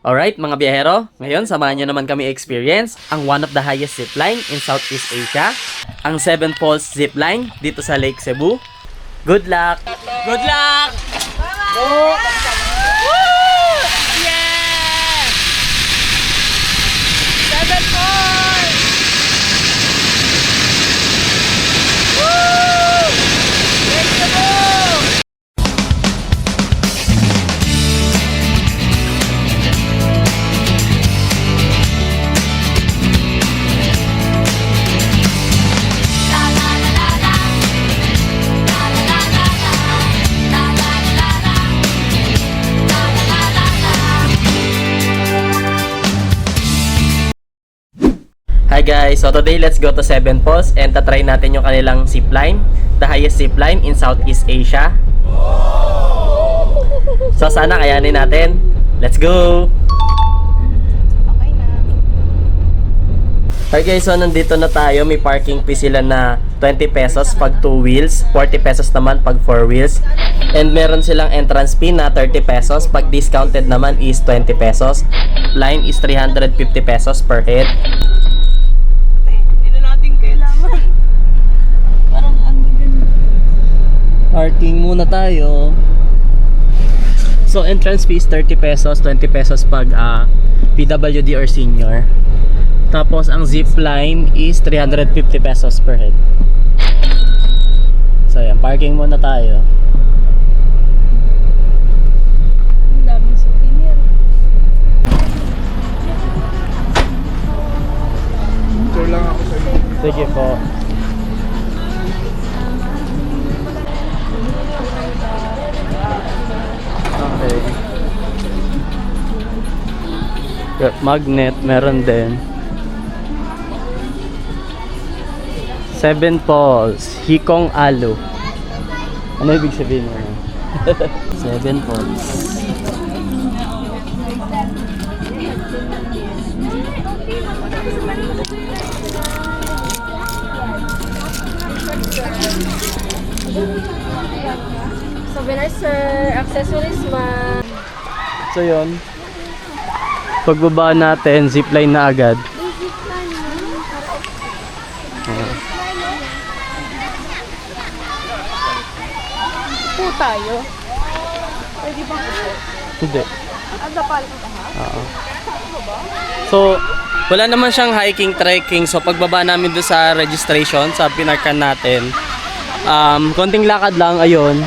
Alright mga biyahero, ngayon samahan nyo naman kami experience ang one of the highest zipline in Southeast Asia, ang Seven Falls Zipline dito sa Lake Cebu. Good luck! Good luck! Go! Woo! Yeah! Seven Falls! Woo! Lake Cebu! Hi guys! So today let's go to Seven Falls and tatry natin yung kanilang zipline, the highest zipline in Southeast Asia. So sana kayanin natin. Let's go! Okay na. Hi guys, so nandito na tayo. May parking fee sila na 20 pesos pag 2 wheels, 40 pesos naman pag 4 wheels. And meron silang entrance fee na 30 pesos. Pag discounted naman is 20 pesos. Line is 350 pesos per head. Hindi na natin kailangan. Parang ang ganda. Parking muna tayo. So entrance fee is 30 pesos, 20 pesos pag PWD or senior. Tapos ang zip line is 350 pesos per head. So yan, parking muna tayo. Ang daming souvenir. Tour lang ako sa inyo. Sige po. Okay. Magnet, meron din. Seven Falls, Hikong Alu. Ano ibig sabihin mo? Seven Falls. Souvenir sir, accessories ma. So yun. Pagbaba natin, zipline na agad. Po tayo. Pwede bang upo? Hindi. Ada pala ka ha? Oo. So, wala naman siyang hiking, trekking. So, pagbaba namin doon sa registration, sa pinarkan natin, konting lakad lang, ayun.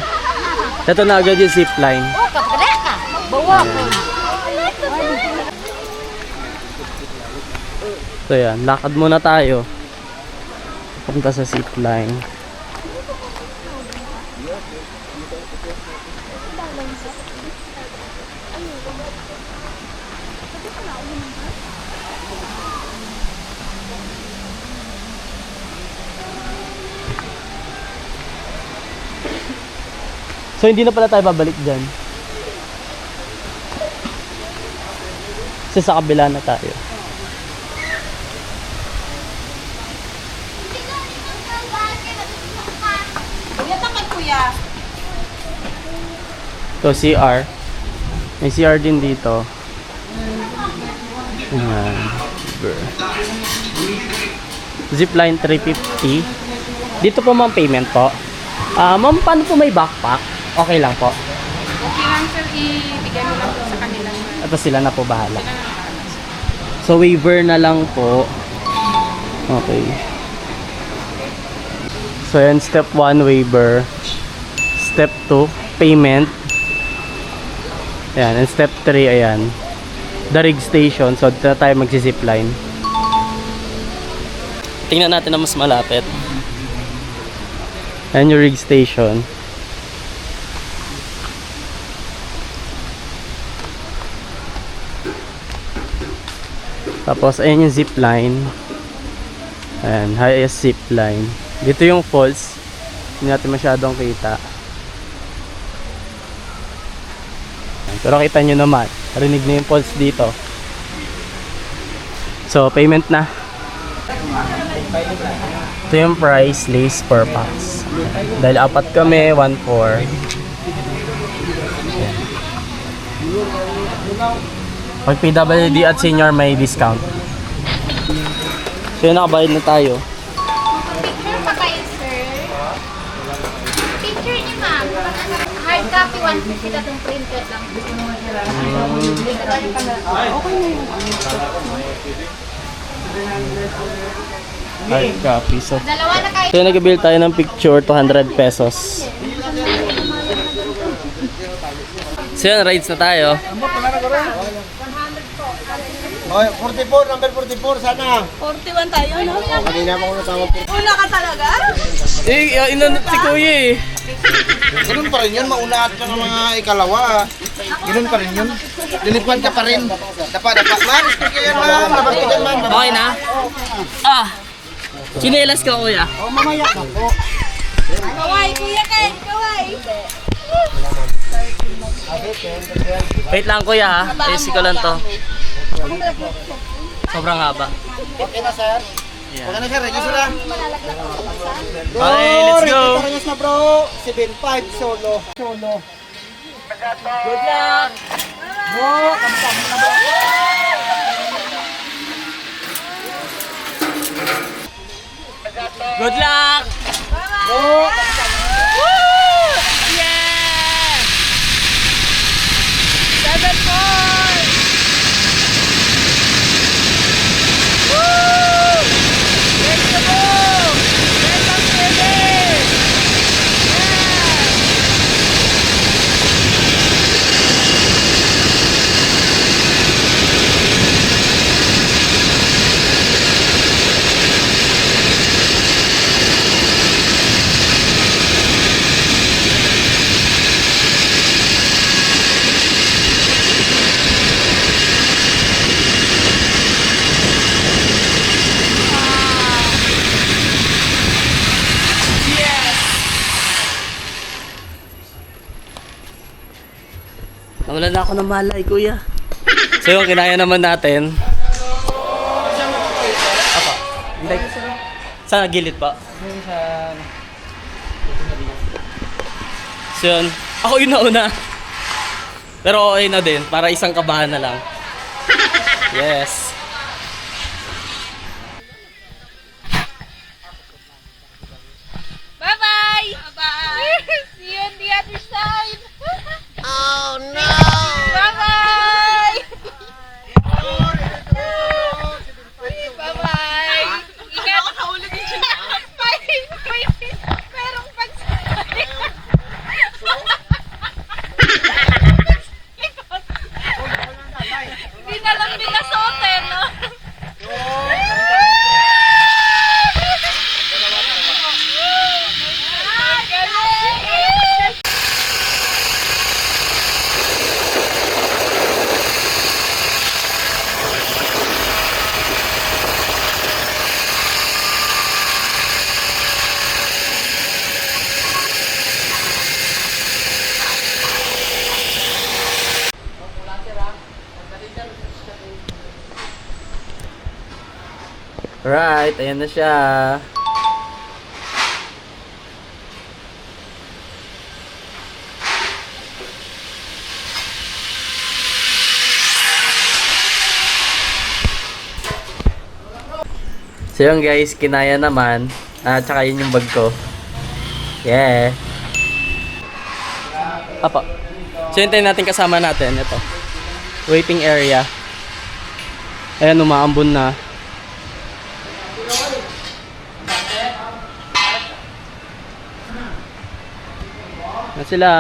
Ito na agad yung zipline. Oh, kapre ka. Bawa ko. So, yan. Lakad muna tayo. Punta sa zipline. So, hindi na pala tayo babalik dyan. Kasi sa kabila na tayo. Kuya, takay kuya. So, CR. May CR din dito. Ayan. Zipline 350. Dito po ma'am payment po. Ma'am, paano po may backpack? Okay lang po. Okay lang sir, ibigay mo lang po sa kanila. Ito sila na po bahala. So, waiver na lang po. Okay. So, yan. Step 1, waiver. Step 2, payment. Ayan. And step 3, ayan. The rig station. So, dito na tayo magsi-zipline. Tingnan natin na mas malapit. Ayan yung rig station. Tapos, ayan yung zipline. Ayan, highest zipline. Dito yung falls. Hindi natin masyadong kita. Pero kita nyo naman. Rinig na yung falls dito. So, payment na. Ito yung price list per pax. Dahil apat kami, 1-4. Pag PWD at senior may discount. So yun, nakabayad na tayo. Picture pa kayo, sir? Picture niyo, ma'am. Hard copy, 150 na itong printed lang. Hard copy. So Dalawa na kayo. yun, nag-bill tayo ng picture, 200 pesos. So yun, rides na tayo. Okay, 44, number 44, sana. 41 tayo, no? Kanina pa ako natama po. Una ka talaga? Eh, inanot si Kuya eh. Ganun pa rin yun, mauna at ng mga ikalawa. Ganun pa rin yun. Lilipuan ka pa rin. Dapa. Man, speak kayo ma'am. Labas ka dyan, ma'am. Okay na? Ah! Chinelas ka, Kuya. Oh, mamaya ka po. Kaway, Kuya Ken, kaway. Wait lang, Kuya ha. Easy ko lang to. Sobrang haba. Okay na, sir. Okay na, sir. Register na. Okay, let's go. Register na, bro. 7.5 solo. Good luck! Bro, kamsam na ba? Good luck! Bro, Yeah! 7 points! Let's go! Let's go, Philippines! Nawalan na ako ng malay, Kuya. So yung kinaya naman natin. Apa? Hindi. Sa gilid pa. So yun. Ako yun nauna. Pero okay na din. Para isang kabahan na lang. Yes. Bye-bye! Bye-bye! See you on the other side! Oh no! Bye-bye! Bye-bye! Ingat! Nakahulog din siya! May merong pagsasali! Hindi na lang pinasote, no? Alright, ayan na siya. So yun guys, kinaya naman. Tsaka yun yung bag ko. Yeah. Apa. So hintayin natin kasama natin. Ito. Waiting area. Ayan, umaambon na. Na sila.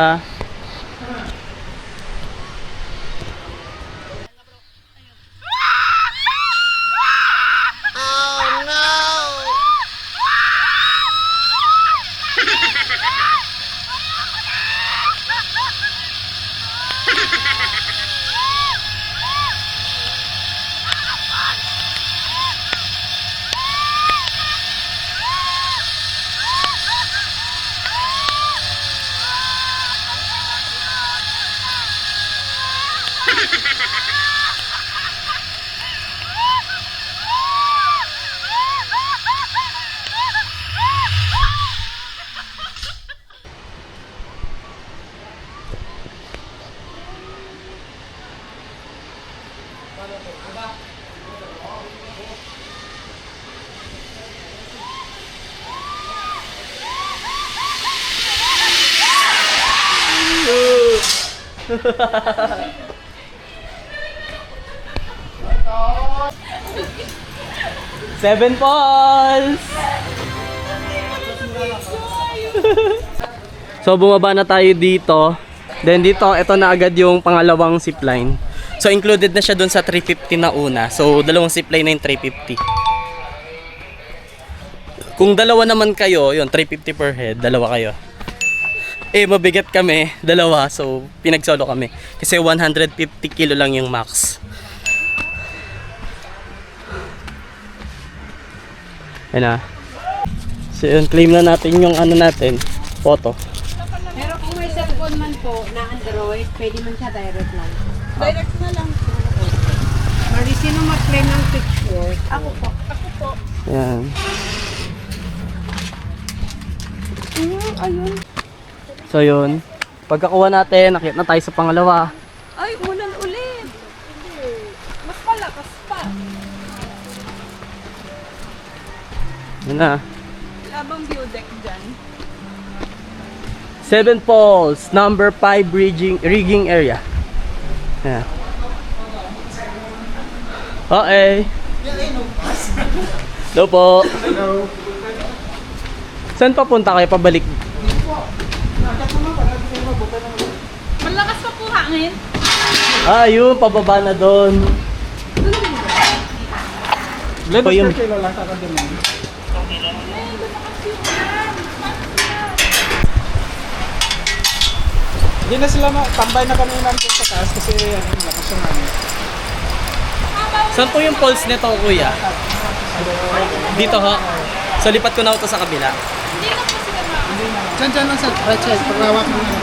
Seven Falls! So bumaba na tayo dito. Then dito, ito na agad yung pangalawang zipline. So included na siya dun sa 350 na una. So dalawang zipline na yung 350. Kung dalawa naman kayo, yun 350 per head, dalawa kayo. Eh mabigat kami, dalawa. So pinagsolo kami. Kasi 150 kilo lang yung max. Ayan na. So yun, claim na natin yung ano natin, photo. Pero kung may cellphone man po na Android, pwede man siya direct lang. Direct na lang. Mari, sino mag-claim ng picture? Ako po. Ako po. Ayan. Ayun. So yun, pagkakuha natin, nakita na tayo sa pangalawa. Ay, ulan ulit. Mas malakas pa. Yun na. Labang view deck dyan. Seven Falls, number 5 rigging area. Ayan. Okay. Hello po. Saan papunta kayo? Pabalik? Malakas pa po hangin. Ah, yun. Pababa na doon. Ito yung... Hindi na sila tambay na kami nandun sa taas kasi ano, lakas yung ano. Saan po yung falls nito, kuya? Dito ho. So lipat ko na ito sa kabila. Diyan lang sa right side, paglawak mo na.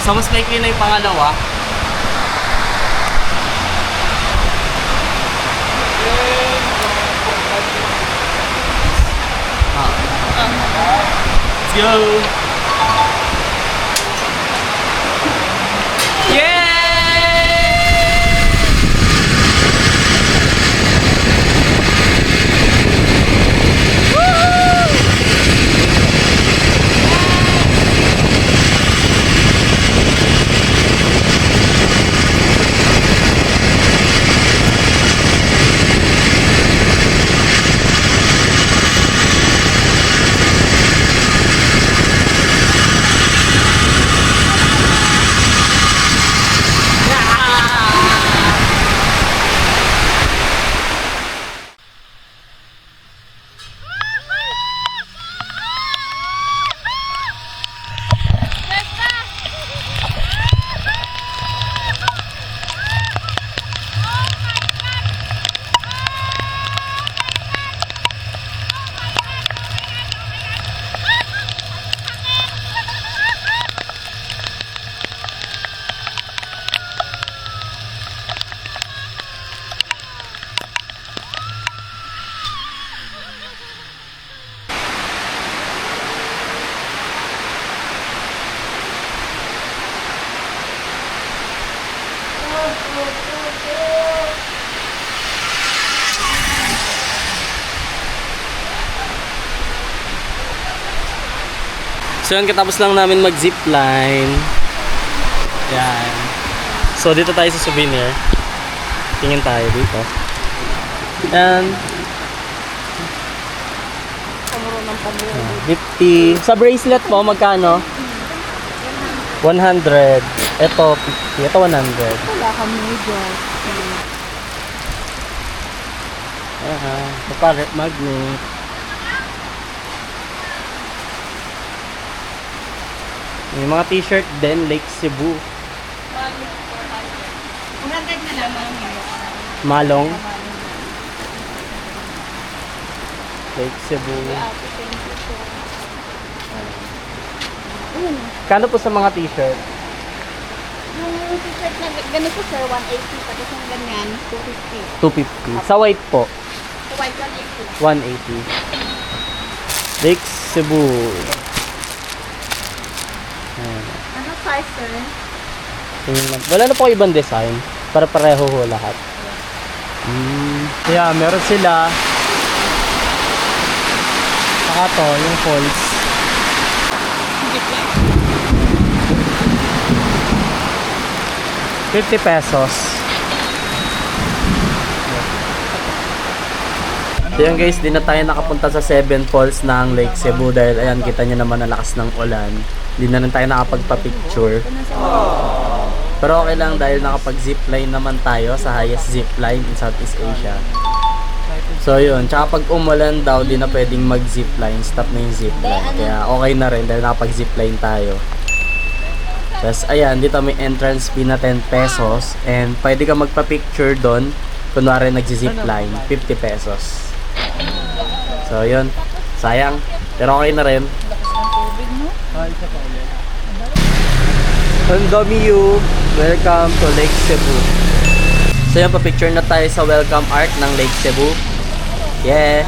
So mas likely na yung pangalawa. Let's go! So yun, katapos lang namin mag-zipline. Yan. So dito tayo sa souvenir. Tingin tayo dito. And 50. Sa bracelet po, magkano? 100. Ito, 50. Ito, 100. Wala kami dyan. Ito pa, magnet. May mga t-shirt din, Lake Cebu. 100 na lang. Malong. Lake Cebu. Kano po sa mga t-shirt? Yung t-shirt na ganito sir, 180. Tapos yung ganyan, 250. 250. Sa white po. Sa white 180. 180. Lake Cebu. Ayan. Ano size, sir? Tingnan lang. Wala na po ibang design. Para pareho ho lahat. Yeah, meron sila. Saka to, yung falls. ₱50. So yun guys, di na tayo nakapunta sa 7 Falls ng Lake Cebu dahil ayan, kita nyo naman ang lakas ng ulan. Di na rin tayo nakapagpa-picture. Pero okay lang dahil nakapag-zipline naman tayo sa highest zipline in Southeast Asia. So yun, tsaka pag umulan daw, di na pwedeng mag-zipline, stop na yung zipline. Kaya okay na rin dahil nakapag-zipline tayo. Tapos ayan, dito may entrance fee na ₱10 and pwede ka magpa-picture doon. Kunwari nagzi-zipline, ₱50. So yun, sayang, pero okay na rin. Kondomiyu, welcome to Lake Cebu. So yan, pa-picture na tayo sa welcome art ng Lake Cebu. Yeah!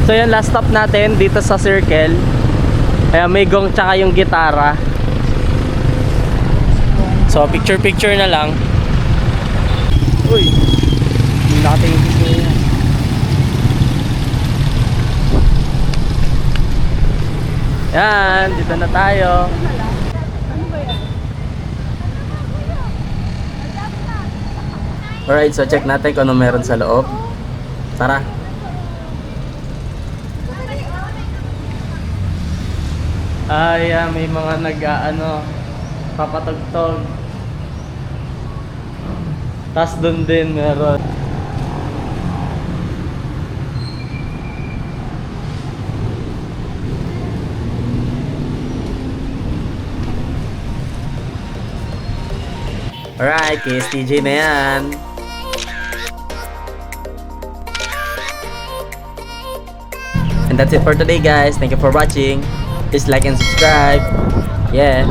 So yan, last stop natin dito sa Circle. Kaya may gong tsaka yung gitara. So picture na lang. Uy, hindi nakatingin dito yan. Yan, dito na tayo. Alright, so check natin kung ano meron sa loob. Tara. May mga papatugtog. Tas doon din meron. Alright, KSTJ na yan. And that's it for today guys. Thank you for watching. Please like and subscribe. Yeah.